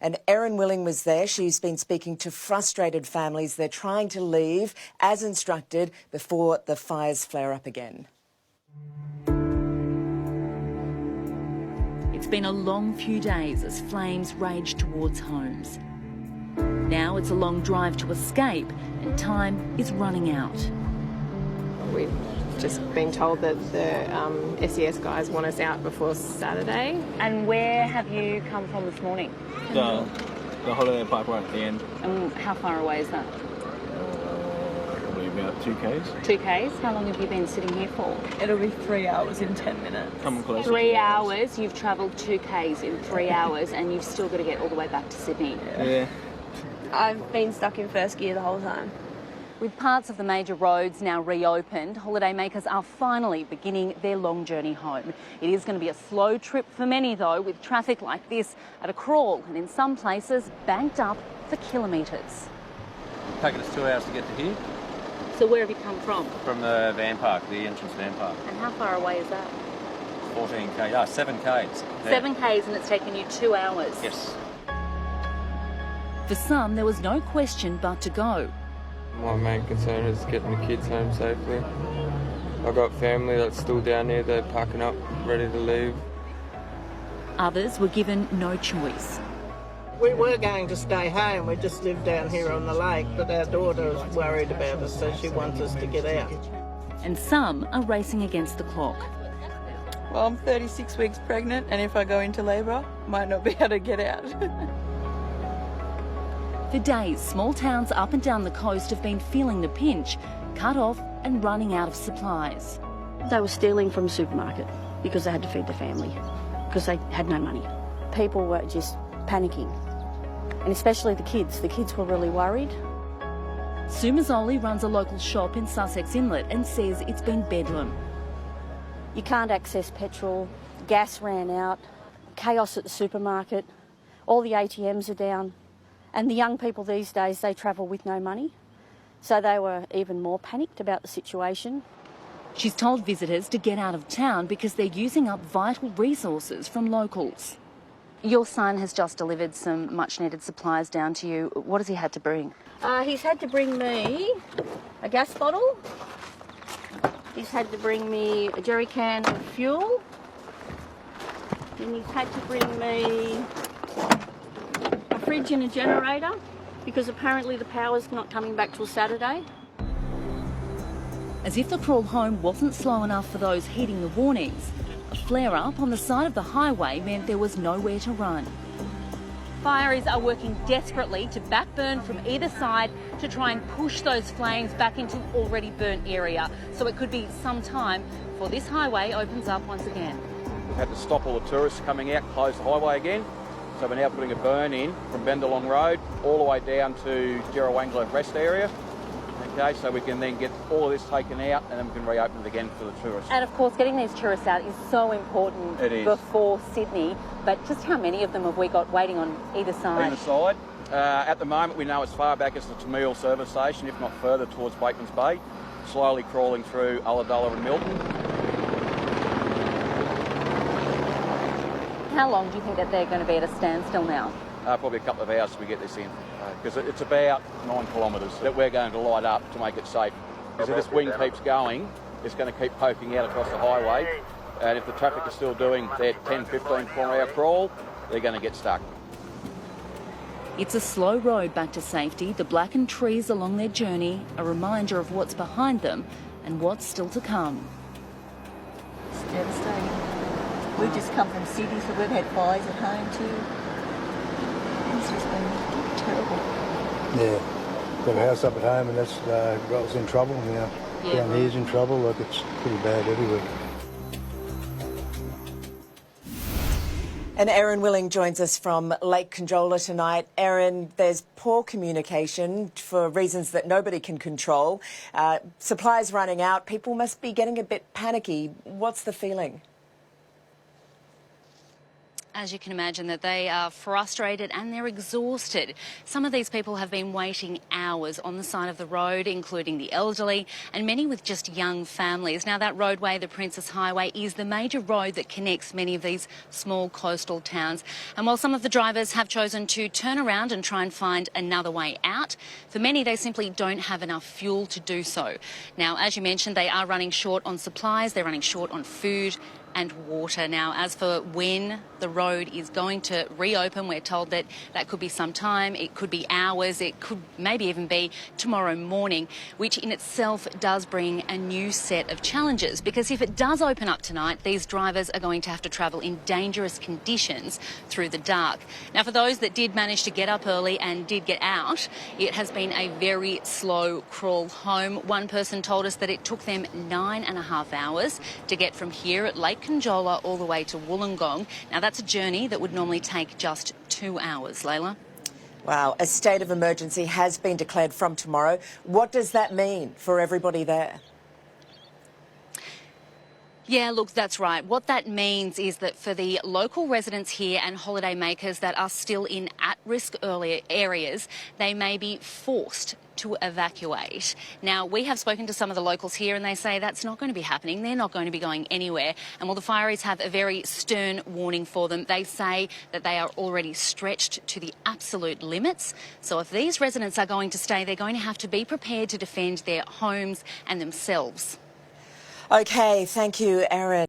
And Erin Willing was there. She's been speaking to frustrated families. They're trying to leave as instructed before the fires flare up again. It's been a long few days as flames rage towards homes. Now it's a long drive to escape and time is running out. We've just been told that the SES guys want us out before Saturday. And where have you come from this morning? The holiday park right at the end. And how far away is that? Probably about 2 k's. 2 k's? How long have you been sitting here for? It'll be 3 hours in 10 minutes. Coming close. 3 hours? You've travelled 2 k's in 3 hours and you've still got to get all the way back to Sydney. Yeah. I've been stuck in first gear the whole time. With parts of the major roads now reopened, holidaymakers are finally beginning their long journey home. It is going to be a slow trip for many though, with traffic like this at a crawl and in some places banked up for kilometres. Taking us 2 hours to get to here. So where have you come from? From the van park, the entrance van park. And how far away is that? 14 k's, 7 k's. 7 k's and it's taken you 2 hours? Yes. For some, there was no question but to go. My main concern is getting the kids home safely. I've got family that's still down there, they're packing up, ready to leave. Others were given no choice. We were going to stay home, we just live down here on the lake, but our daughter is worried about us, so she wants us to get out. And some are racing against the clock. Well, I'm 36 weeks pregnant, and if I go into labour, I might not be able to get out. For days, small towns up and down the coast have been feeling the pinch, cut off and running out of supplies. They were stealing from the supermarket because they had to feed their family, because they had no money. People were just panicking, and especially the kids. The kids were really worried. Sue Mazzoli runs a local shop in Sussex Inlet and says it's been bedlam. You can't access petrol, gas ran out, chaos at the supermarket, all the ATMs are down. And the young people these days, they travel with no money. So they were even more panicked about the situation. She's told visitors to get out of town because they're using up vital resources from locals. Your son has just delivered some much needed supplies down to you. What has he had to bring? He's had to bring me a gas bottle. He's had to bring me a jerry can of fuel. Then he's had to bring me a fridge and a generator because apparently the power's not coming back till Saturday. As if the crawl home wasn't slow enough for those heeding the warnings, a flare-up on the side of the highway meant there was nowhere to run. Fireys are working desperately to backburn from either side to try and push those flames back into the already burnt area. So it could be some time before this highway opens up once again. We've had to stop all the tourists coming out, close the highway again. So we're now putting a burn in from Bendalong Road all the way down to Jerrawangla Rest area. Okay, so we can then get all of this taken out and then we can reopen it again for the tourists. And of course, getting these tourists out is so important before Sydney. But just how many of them have we got waiting on either side? Either side. At the moment, we know as far back as the Tamil service station, if not further towards Bateman's Bay, slowly crawling through Ulladulla and Milton. How long do you think that they're going to be at a standstill now? Probably a couple of hours till we get this in, because it's about 9 kilometres that we're going to light up to make it safe. Because if this wind keeps going, it's going to keep poking out across the highway, and if the traffic is still doing their 10, 15 km/h crawl, they're going to get stuck. It's a slow road back to safety. The blackened trees along their journey, a reminder of what's behind them and what's still to come. It's devastating. We've just come from Sydney, so we've had fires at home too. It's just been terrible. Yeah, got a house up at home and that's got us in trouble now. Yeah. Down here's in trouble, like it's pretty bad everywhere. And Erin Willing joins us from Lake Conjola tonight. Erin, there's poor communication for reasons that nobody can control. Supplies running out. People must be getting a bit panicky. What's the feeling? As you can imagine, that they are frustrated and they're exhausted. Some of these people have been waiting hours on the side of the road, including the elderly and many with just young families. Now, that roadway, the Princess Highway, is the major road that connects many of these small coastal towns. And while some of the drivers have chosen to turn around and try and find another way out, for many, they simply don't have enough fuel to do so. Now, as you mentioned, they are running short on supplies, they're running short on food and water. Now, as for when the road is going to reopen, we're told that that could be some time, it could be hours, it could maybe even be tomorrow morning, which in itself does bring a new set of challenges, because if it does open up tonight, these drivers are going to have to travel in dangerous conditions through the dark. Now, for those that did manage to get up early and did get out, it has been a very slow crawl home. One person told us that it took them 9.5 hours to get from here at Lake Conjola all the way to Wollongong. Now, that's a journey that would normally take just 2 hours. Layla? Wow, a state of emergency has been declared from tomorrow. What does that mean for everybody there? Yeah, look, that's right. What that means is that for the local residents here and holiday makers that are still in at-risk earlier areas, they may be forced to evacuate. Now, we have spoken to some of the locals here and they say that's not going to be happening. They're not going to be going anywhere. And while the fireys have a very stern warning for them, they say that they are already stretched to the absolute limits. So if these residents are going to stay, they're going to have to be prepared to defend their homes and themselves. OK, thank you, Erin.